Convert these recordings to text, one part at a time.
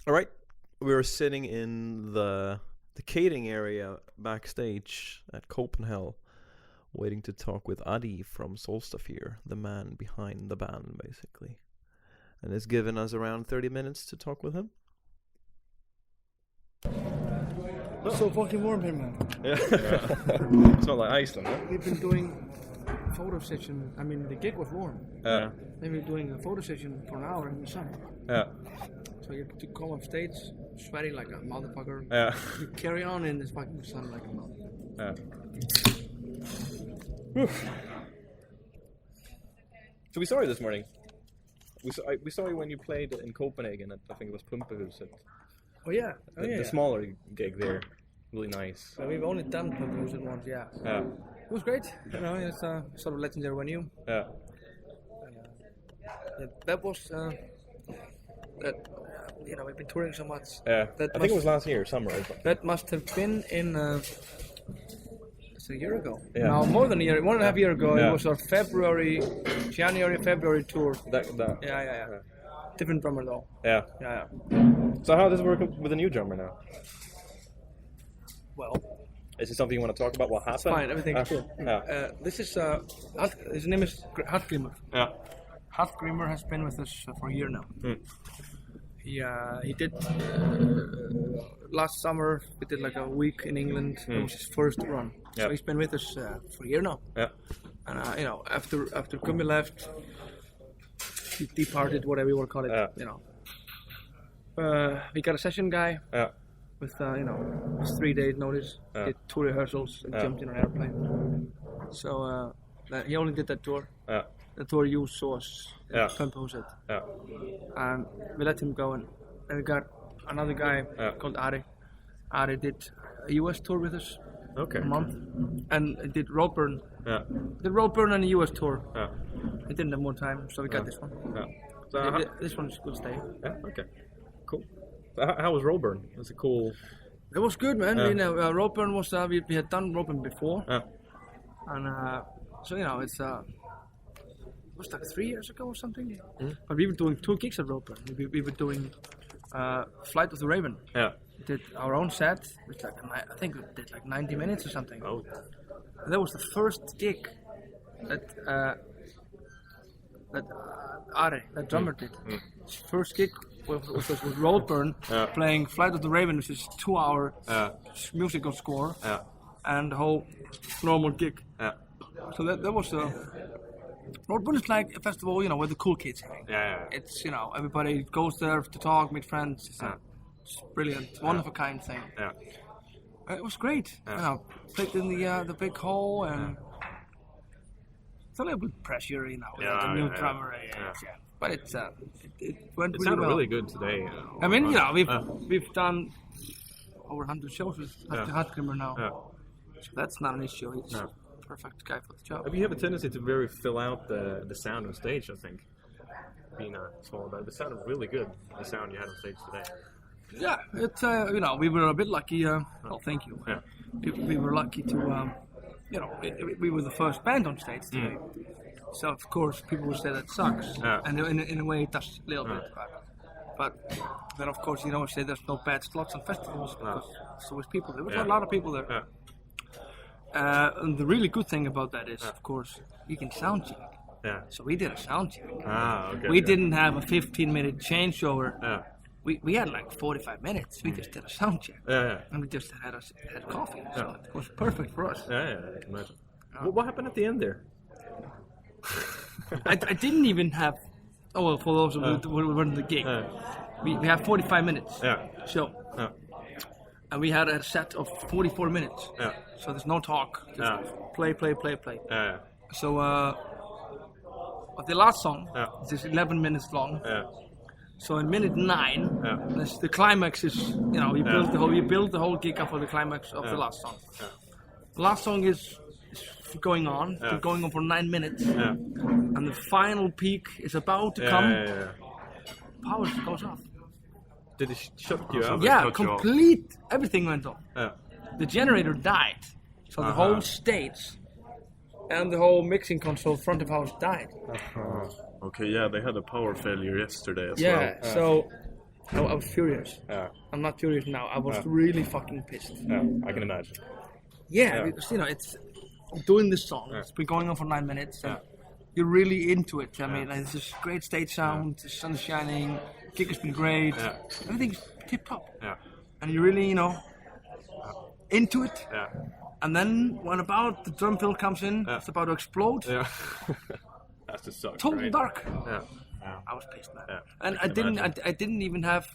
All right, we were sitting in the catering area backstage at Copenhell, waiting to talk with Addi from Sólstafir, the man behind the band, basically. And it's given us around 30 minutes to talk with him. So fucking warm here, man. Yeah. It's not like Iceland, huh? We've been doing a photo session. I mean, the gig was warm. Yeah. Then we're doing a photo session for an hour in the sun. Yeah. So you have to come off stage, sweating like a motherfucker. Yeah. You carry on in this fucking sun like a motherfucker. Yeah. So we saw you this morning. We saw you when you played in Copenhagen at, I think it was Pumpehuset. Oh yeah. The smaller gig there. Really nice. So we've only done Pumpehuset once, yeah. Yeah. It was great. You know, it's a sort of legendary venue. Yeah. That was you know, we've been touring so much. Yeah. I think it was last year, summer. That must have been in it's a year ago. Yeah. No, more than a year, 1.5 years ago. Yeah. It was our January-February tour. That. Yeah. Different drummer though. Yeah. Yeah. So how does it work with a new drummer now? Well, Is it something you want to talk about? What happened? it's fine. Everything's good. Yeah. This is his name is Hallgrímur. Yeah. Hallgrímur has been with us for a year now. He did last summer. We did like a week in England. It was his first run. Yeah. So he's been with us for a year now. Yeah. And you know, after Gummi left, he departed, whatever you want to call it. Yeah. You know, we got a session guy. Yeah. With you know, his 3 days notice. Yeah. Did 2 rehearsals and jumped in an airplane. So he only did that tour. Yeah. The tour you saw us Yeah. at Pumpehuset. Yeah. And we let him go, and we got another guy called Addi. Addi did a US tour with us. Okay. A month, and did Roadburn. Yeah. Did Roadburn and a US tour. Yeah. He didn't have more time, so we got this one. Yeah. So This one's good stay. yeah. Okay. Cool. So how was Roadburn? That's a cool. It was good, man. Yeah. You know, Roadburn was we had done Roadburn before, Yeah. and so you know it was like 3 years ago or something. But we were doing 2 gigs at Roadburn. We were doing Flight of the Raven. Yeah. We did our own set, which like I think we did like 90 minutes or something. Oh. And that was the first gig that Addi, that drummer, did. His first gig was with Roadburn, playing Flight of the Raven, which is 2-hour musical score, and the whole normal gig. Yeah. So that was Roadburn is like a festival, you know, where the cool kids hang. Yeah. It's, you know, everybody goes there to talk, meet friends. It's brilliant, one of a kind thing. Yeah. It was great. You know, played in the big hall, and it's a little bit pressure, you know, the new drummer. Yeah. But it went really sounded well. really good today. I mean, you know, we've done over 100 shows with Hallgrímur now. Yeah. So that's not an issue. He's a perfect guy for the job. You have a tendency to very fill out the sound on stage, I think. Being a small band, it sounded really good. The sound you had on stage today. Yeah, it's you know, we were a bit lucky. Thank you. Yeah. We were lucky to, you know, we were the first band on stage today. So of course people will say that sucks, and in a way it does a little bit. But then of course you know say there's no bad slots on festivals because there's always people. There was a lot of people there. And the really good thing about that is, of course, you can sound check. Yeah. So we did a sound check. Okay. We didn't have a 15-minute changeover. Yeah. We had like 45 minutes. We just did a sound check. Yeah. And we just had coffee. So it was perfect for us. Yeah, I can imagine. What happened at the end there? I didn't even have. Oh well, for those who were in the gig, we have 45 minutes. Show. And we had a set of 44 minutes. So there's no talk. Just play. So the last song is 11 minutes long. So in minute 9, the climax is, you know, we build the whole gig up for the climax of the last song. The last song is going on, going on for 9 minutes, and the final peak is about to come. Power goes off. Did it shut you out? Yeah, complete. Everything went off. The generator died, so the whole stage and the whole mixing console front of house died. Okay, yeah, they had a power failure yesterday as well. Yeah, so I was furious. Yeah. I'm not furious now. I was really fucking pissed. Yeah, I can imagine. Yeah, because it's doing this song. It's been going on for 9 minutes. And you're really into it. I mean, like, it's just great stage sound. The sun's shining. Gig has been great. Everything's tip top. Yeah. And you're really, into it. Yeah. And then when about the drum fill comes in, it's about to explode. Yeah. That's just sucks. Total right? dark. Yeah. I was pissed, man. Yeah. And I didn't even have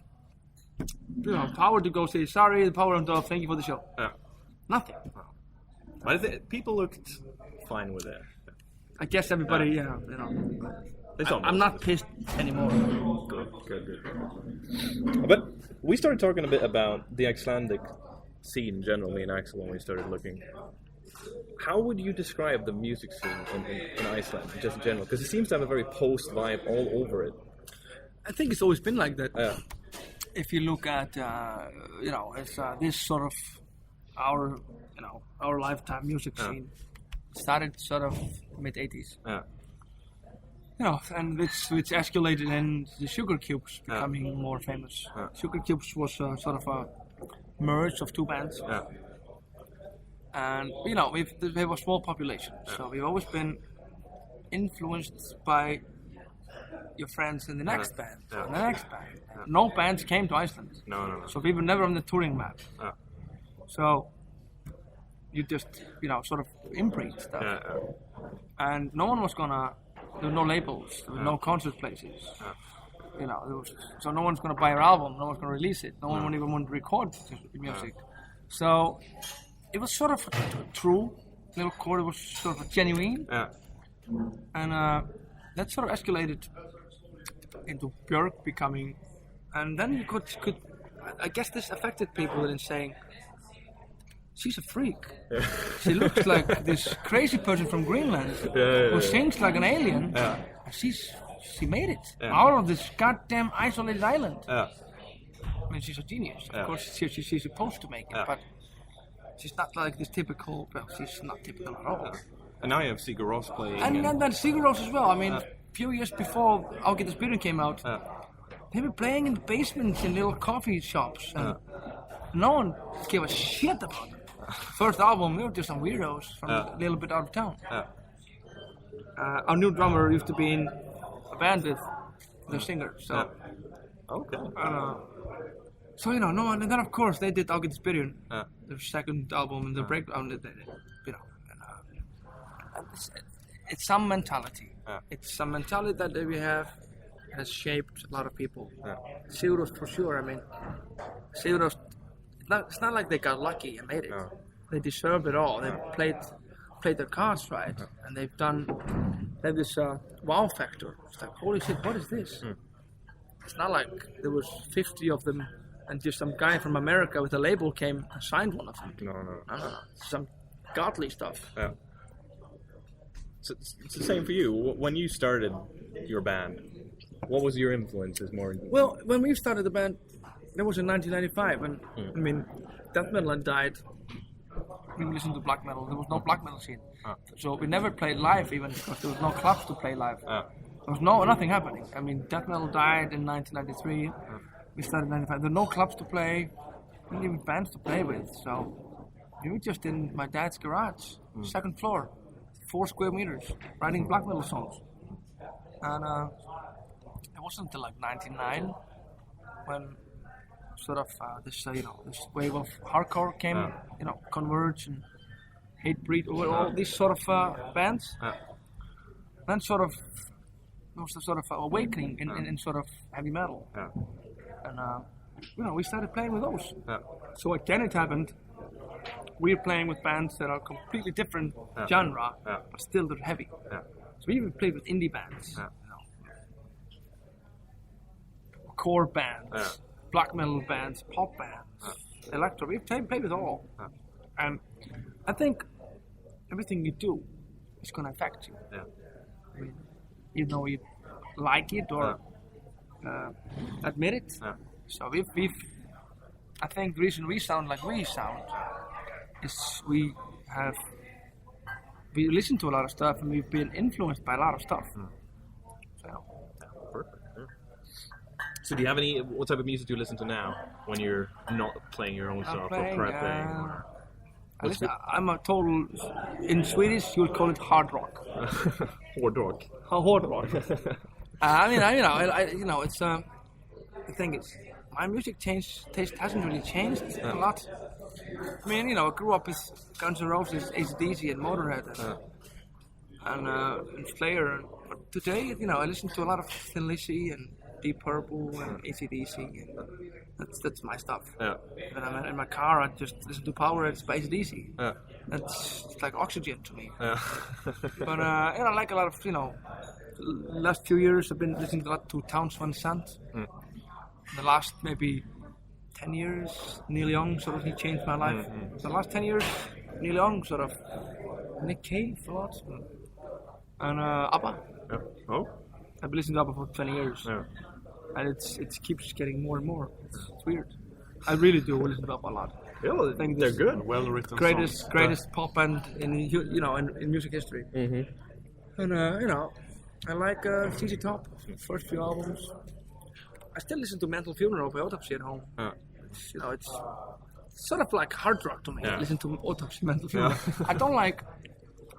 power to go say sorry. The power on top. Thank you for the show. Yeah. Nothing. But people looked fine with it. I guess everybody, I'm not pissed anymore. Good. But we started talking a bit about the Icelandic scene generally in Axel when we started looking. How would you describe the music scene in Iceland, just in general? Because it seems to have a very post vibe all over it. I think it's always been like that. Yeah. If you look at, it's this sort of our lifetime music scene started sort of mid-80s. Yeah. And which escalated in the Sugar Cubes becoming more famous. Sugar Cubes was sort of a merge of two bands. Yeah. And, we have a small population, so we've always been influenced by your friends in the next band, and the next band. No bands came to Iceland. No. So we were never on the touring map. So you just, sort of inbreed stuff. And no one was gonna, there were no labels, there were no concert places. So no one's gonna buy your album, no one's gonna release it, no one would even want to record the music. So it was sort of true, little chord, it was sort of genuine. And that sort of escalated into Björk becoming, and then you could I guess this affected people in saying, she's a freak. She looks like this crazy person from Greenland who sings like an alien. And she made it out of this goddamn isolated island. I mean, she's a genius. Of course, she's supposed to make it, but she's not like this typical. Well, she's not typical at all. And now you have Sigur Rós playing. And then Sigur Rós as well. I mean, a few years before Ágætisbyrjun came out, they were playing in the basements in little coffee shops. And no one gave a shit about them. First album, we were just some weirdos from a little bit out of town. Our new drummer used to be in a band with the singer. So, okay. So no, and then of course they did Ágætisbyrjun, their second album, and the breakdown. It's some mentality. It's some mentality that we have has shaped a lot of people. Sigur Rós for sure. I mean, Sigur Rós. It's not like they got lucky and made it. They deserved it all. They played their cards right, and they have this wow factor. It's like, holy shit, what is this? It's not like there was 50 of them and just some guy from America with a label came and signed one of them. No. It's some godly stuff. So it's the same for you. When you started your band, what was your influences more? Well, when we started the band, that was in 1995, and I mean, death metal had died. We listened to black metal. There was no black metal scene, so we never played live even because there was no clubs to play live. There was nothing happening. I mean, death metal died in 1993. We started in 95. There were no clubs to play, not even bands to play with. So we were just in my dad's garage, second floor, 4 square meters, writing black metal songs. And it wasn't until like 99 when sort of this wave of hardcore came, Converge and Hatebreed, all these sort of bands. Then sort of there was a sort of awakening in sort of heavy metal. And we started playing with those. So again, it happened. We're playing with bands that are completely different genre, but still they're heavy. So we even played with indie bands, core bands, black metal bands, pop bands, electro. We've played with all. And I think everything you do is going to affect you. I mean, even though you like it or admit it. So I think the reason we sound like we sound is we listen to a lot of stuff and we've been influenced by a lot of stuff. So do you have any? What type of music do you listen to now when you're not playing your own stuff or prepping? I'm a total. In Swedish, you would call it hard rock. Hard rock. Hard rock. It's the thing is, my music taste hasn't really changed a lot. I mean, I grew up with Guns N' Roses, AC/DC, and Motorhead, and Slayer. But today, I listen to a lot of Thin Lizzy and Deep Purple and AC/DC. And that's my stuff. Yeah. When I'm in my car, I just listen to Powerheads by AC/DC. Yeah. It's like oxygen to me. Yeah. But I like a lot of last few years I've been listening a lot to Townes Van Sant. The last maybe 10 years, Neil Young sort of he changed my life. The last 10 years, Neil Young sort of, Nick Cave a lot, and ABBA. Yeah. Oh. I've been listening to ABBA for 20 years. Yeah. And it keeps getting more and more. It's weird. I really do listen to ABBA a lot. Yeah, I think they're good, well written. Greatest pop band in music history. Mm-hmm. And I like ZZ Top, first few albums. I still listen to Mental Funeral by Autopsy at home. It's sort of like hard rock to me. Yeah. I listen to Autopsy, Mental Funeral. Yeah.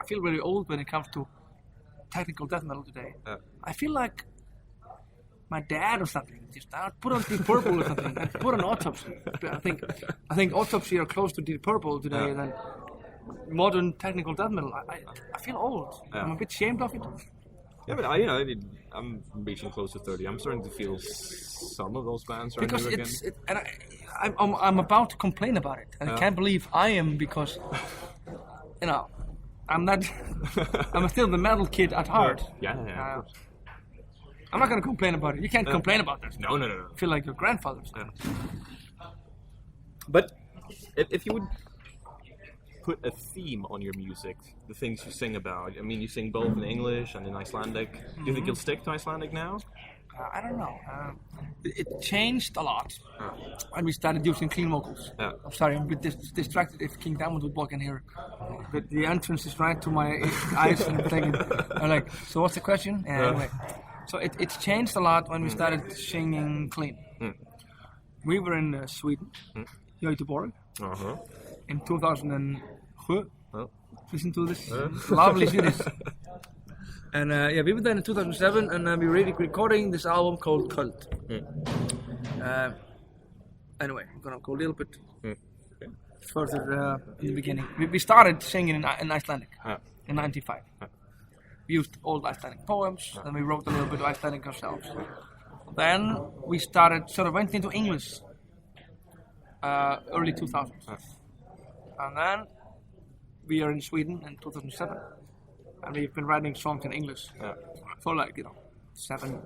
I feel very old when it comes to technical death metal today. Yeah. I feel like my dad or something. Just put on Deep Purple or something. And put on Autopsy. I think Autopsy are close to Deep Purple today than modern technical death metal. I feel old. Yeah. I'm a bit ashamed of it. Yeah, but I'm reaching close to 30. I'm starting to feel some of those bands are because new again. I'm about to complain about it, and I can't believe I am because, I'm not. I'm still the metal kid at heart. Yeah. I'm not gonna complain about it. You can't complain about this. No. I feel like your grandfather's. Yeah. But if you would put a theme on your music, the things you sing about. I mean, you sing both in English and in Icelandic. Do you think you'll stick to Icelandic now? I don't know. It changed a lot when we started using clean vocals. Yeah. I'm sorry, I'm a bit distracted if King Diamond would walk in here. But the entrance is right to my eyes and I'm thinking, I'm like, so what's the question? Anyway, so it's changed a lot when we started singing clean. We were in Sweden, Göteborg, in 2007. Listen to this lovely Swedish. And we were there in 2007, and we were recording this album called Cult. Anyway, I'm gonna go a little bit further in the beginning. We started singing in Icelandic in '95. We used old Icelandic poems, and we wrote a little bit of Icelandic ourselves. Then we went into English early 2000s. And then we are in Sweden in 2007. And we've been writing songs in English for 7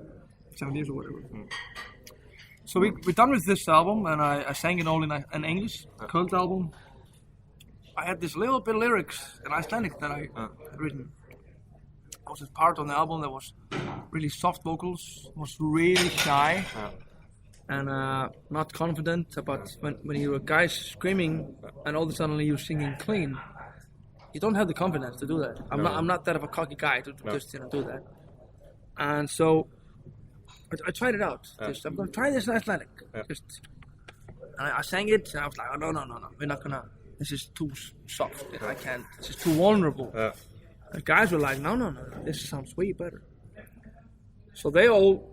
years or whatever. So we're done with this album, and I sang it all in English, Cult album. I had this little bit of lyrics in Icelandic that I had written. I was a part on the album that was really soft vocals, was really shy, and not confident about when you're a guy screaming and all of a sudden you're singing clean. You don't have the confidence to do that. I'm not that of a cocky guy to just do that. And so I tried it out. I'm gonna try this in Icelandic. And I sang it, and I was like, oh, no, we're not gonna. This is too soft. I can't. This is too vulnerable. The guys were like, no, this sounds way better. So they all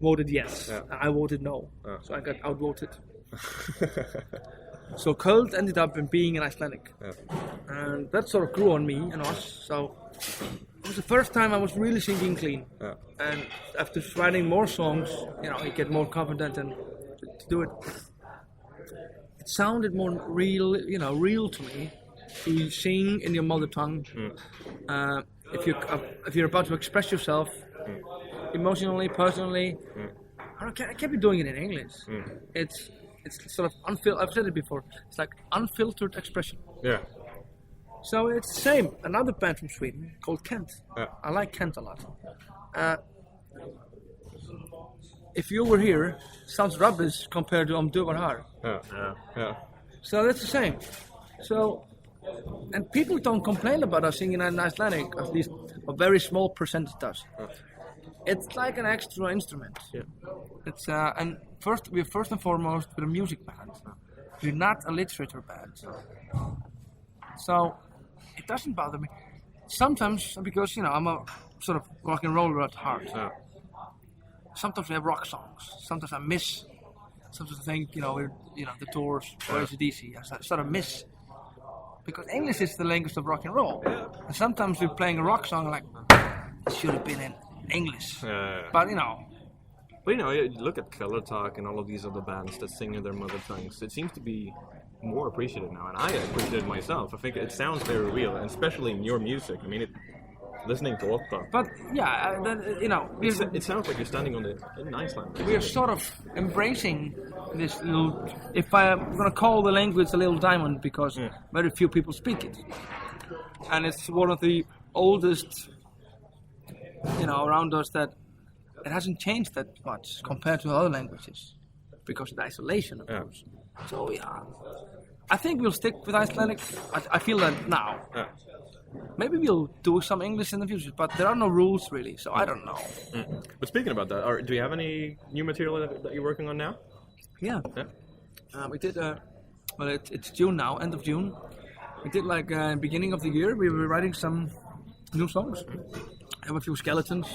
voted yes, and I voted no. So I got outvoted. So Cult ended up in being in Icelandic, and that sort of grew on me and us. So it was the first time I was really singing clean, and after writing more songs, you get more confident and to do it. It sounded more real to me to sing in your mother tongue. If you're about to express yourself emotionally, personally, I can't be doing it in English. It's sort of unfiltered. I've said it before. It's like unfiltered expression. Yeah. So it's the same. Another band from Sweden called Kent. I like Kent a lot. If you were here, sounds rubbish compared to Du var här. Yeah. So that's the same. So, and people don't complain about us singing in Icelandic. At least a very small percentage does. It's like an extra instrument. Yeah. It's and we're first and foremost we're a music band. We're not a literature band. So it doesn't bother me. Sometimes because I'm a sort of rock and roller at heart. Yeah. Sometimes we have rock songs. Sometimes I miss. Sometimes I think we're the Doors or AC/DC. I sort of miss because English is the language of rock and roll. And sometimes we're playing a rock song like it should have been in English. But you look at Color Talk and all of these other bands that sing in their mother tongues. It seems to be more appreciated now, and I appreciate it myself. I think it sounds very real, and especially in your music. I mean, listening to Otto. But yeah, it sounds like you're standing in Iceland. We are sort of embracing this little. If I'm gonna call the language a little diamond because very few people speak it, and it's one of the oldest, around us that it hasn't changed that much compared to other languages because of the isolation, of course. So yeah, I think we'll stick with Icelandic. I feel that now. Yeah. Maybe we'll do some English in the future, but there are no rules really, so I don't know. But speaking about that, do you have any new material that you're working on now? Yeah. We did. It's June now, end of June. We did beginning of the year. We were writing some new songs. I have a few skeletons.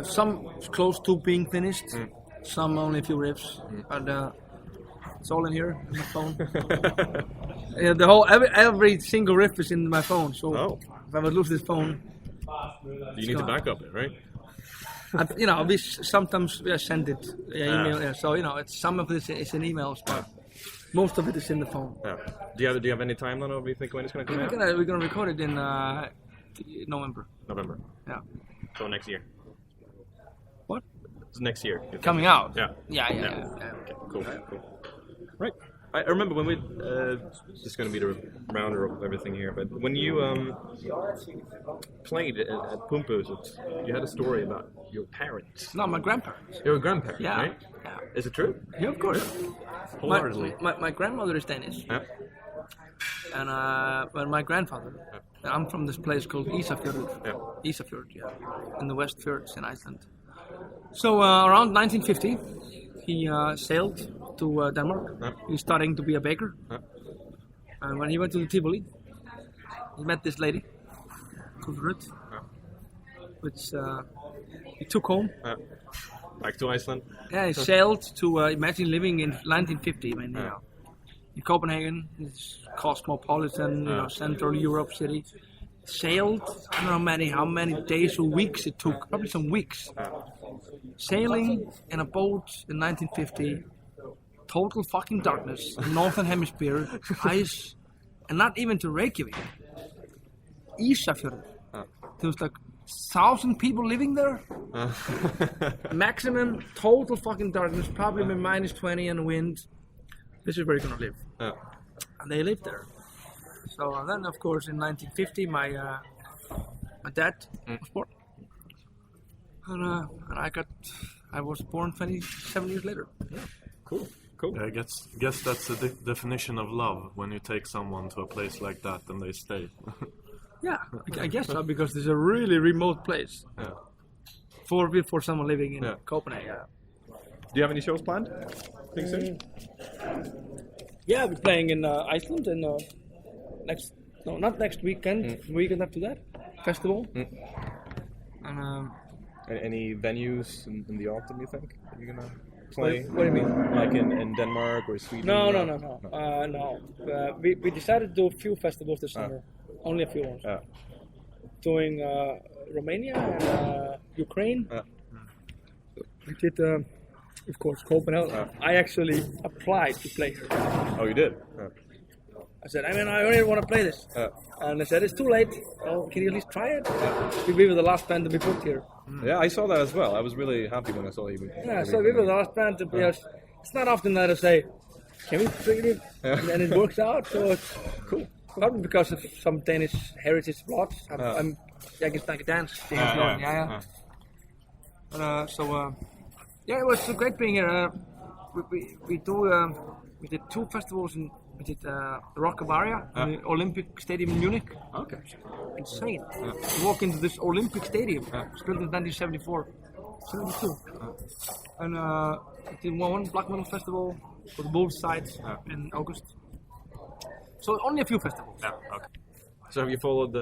Some close to being finished. Some only a few riffs, but it's all in here on my phone. Every single riff is in my phone. So if I would lose this phone, you need to back up it, right? We sometimes send it email. Yeah, so it's some of this is in emails, but most of it is in the phone. Yeah. Do you have any timeline of you think when it's going to come out? We're gonna record it in November. November. Yeah. So next year. What? It's next year. Coming out. Yeah. Yeah. Okay. Cool. Right. I remember when we just going to be the rounder of everything here, but when you played at Pumphuset, you had a story about your parents. No, my grandparents. Your grandparents, yeah. right? Yeah. Is it true? Yeah, of course. Wholeheartedly. My grandmother is Danish. Yeah. And my grandfather, I'm from this place called Ísafjörður. Yeah. Ísafjörður, in the West Fjords in Iceland. So around 1950, he sailed to Denmark. Yeah. He was studying to be a baker. Yeah. And when he went to the Tivoli, he met this lady called Ruth, which he took home. Back to Iceland. Yeah, he sailed to imagine living in 1950. I mean, in Copenhagen, it's cosmopolitan, Central Europe city. Sailed, I don't know how many days or weeks it took, probably some weeks. Sailing in a boat in 1950, total fucking darkness, northern hemisphere, ice, and not even to Reykjavik. Ísafjörður. There was 1,000 people living there. Maximum total fucking darkness, probably minus 20 and wind. This is where you're gonna live. And they lived there. So then, of course, in 1950, my dad was born, and I was born 27 years later. Yeah. Cool. Yeah, I guess that's the definition of love when you take someone to a place like that and they stay. Yeah, I guess so, because it's a really remote place for someone living in Copenhagen. Do you have any shows planned? Think soon? Yeah, we're playing in Iceland and not next weekend. Weekend after that, festival. And any venues in the autumn? You think you're gonna play? What do you mean? Like in Denmark or Sweden? No. We decided to do a few festivals this summer. Only a few ones. Doing Romania and Ukraine. We did, of course, Copenhell. I actually applied to play here. Oh, you did? I said, I only want to play this. And they said, it's too late. Oh, can you at least try it? We were the last band to be booked here. Yeah, I saw that as well. I was really happy when I saw you. Yeah, so we were the last band to be. It's not often that I say, can we play it? And it works out, so it's cool. Probably because of some Danish heritage plots. I can snakke dance. It was great being here. We did 2 festivals in We did Rock Bavaria, the Olympic Stadium in Munich. Okay. Insane. You walk into this Olympic Stadium, it's built in 1974, 72. And we did one black metal festival for both sides in August. So only a few festivals. Yeah, okay. So have you followed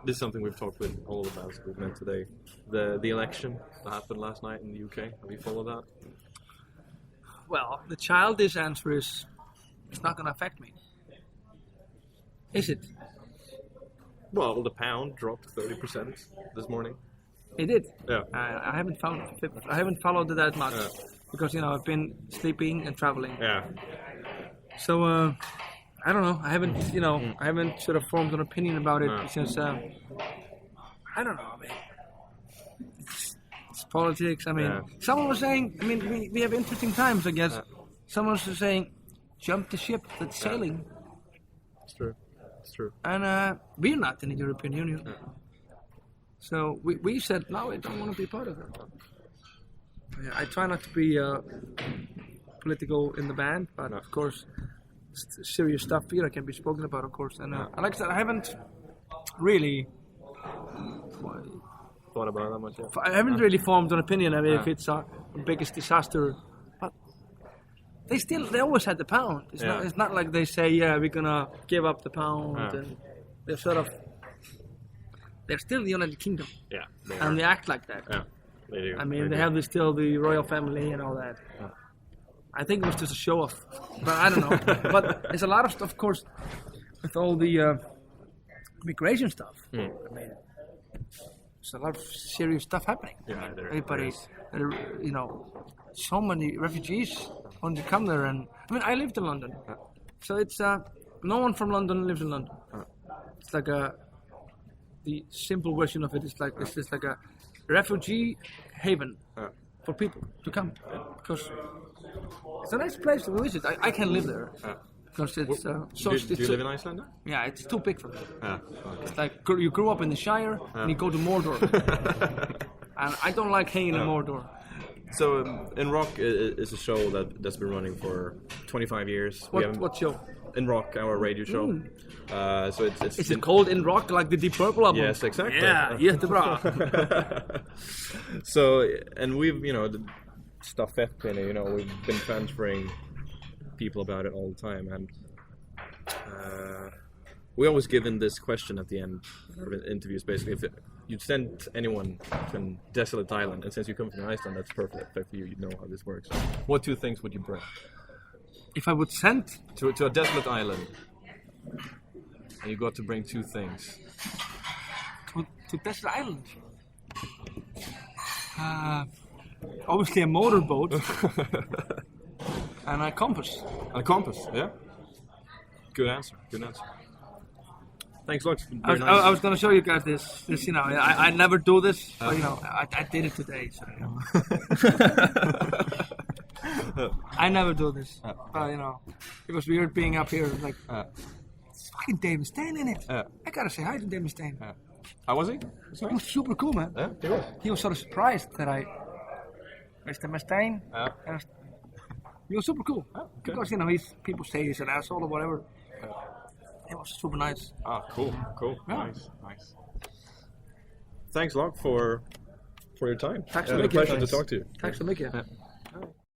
this is something we've talked with all the bands we've met today, the election that happened last night in the UK? Have you followed that? Well, the childish answer is, it's not going to affect me. Is it? Well, the pound dropped 30% this morning. It did. Yeah. I haven't followed it that much because I've been sleeping and traveling. Yeah. So I don't know. I haven't sort of formed an opinion about it since I don't know. I mean, it's politics. I mean, someone was saying. I mean, we have interesting times, I guess. Someone was saying, jump the ship that's sailing. It's true. It's true. And we're not in the European Union. Yeah. So we said, no, I don't want to be part of it. I try not to be political in the band, but of course, serious stuff here can be spoken about, of course. And like I said, I haven't really thought about it that much yet. I haven't really formed an opinion. I mean, if it's the biggest disaster. They always had the pound. It's not like they say, we're gonna give up the pound, and they're still the United Kingdom. Yeah, they act like that. Yeah, they do. I mean, they have still the royal family and all that. Yeah. I think it was just a show off, but I don't know. But there's a lot of stuff, of course, with all the immigration stuff. I mean, there's a lot of serious stuff happening. Yeah, everybody, so many refugees want to come there, and I mean, I lived in London, so it's no one from London lives in London. It's like the simple version of it is like it's just like a refugee haven for people to come because it's a nice place to visit. I can live there because it's do you live in Iceland? Yeah, it's too big for me. Okay. It's like you grew up in the Shire and you go to Mordor, and I don't like hanging in Mordor. So, In Rock is a show that's been running for 25 years. What show? In Rock, our radio show. So it's Is it called In Rock, like the Deep Purple album? Yes, exactly. Yeah, jättebra. So, and we've, the stafettpinne, we've been transferring people about it all the time, and we always given this question at the end of interviews, basically, if you'd send anyone to a desolate island, and since you come from Iceland, that's perfect for you, you know how this works. What two things would you bring? If I would send to a desolate island, and you got to bring two things. To desolate island? Obviously a motorboat and a compass. A compass, yeah. Good answer. Thanks a lot. I was going to show you guys this. I never do this, but I did it today. So, I never do this, but it was weird being up here. Like, it's fucking Dave Mustaine in it. I gotta say hi to Dave Mustaine. How was he? He was super cool, man. Yeah, he was. He was sort of surprised that Mr. Mustaine. He was super cool because people say he's an asshole or whatever. It was super nice. Cool. Yeah. Nice. Thanks a lot for your time. Tack så mycket. Pleasure to talk to you. Tack så mycket.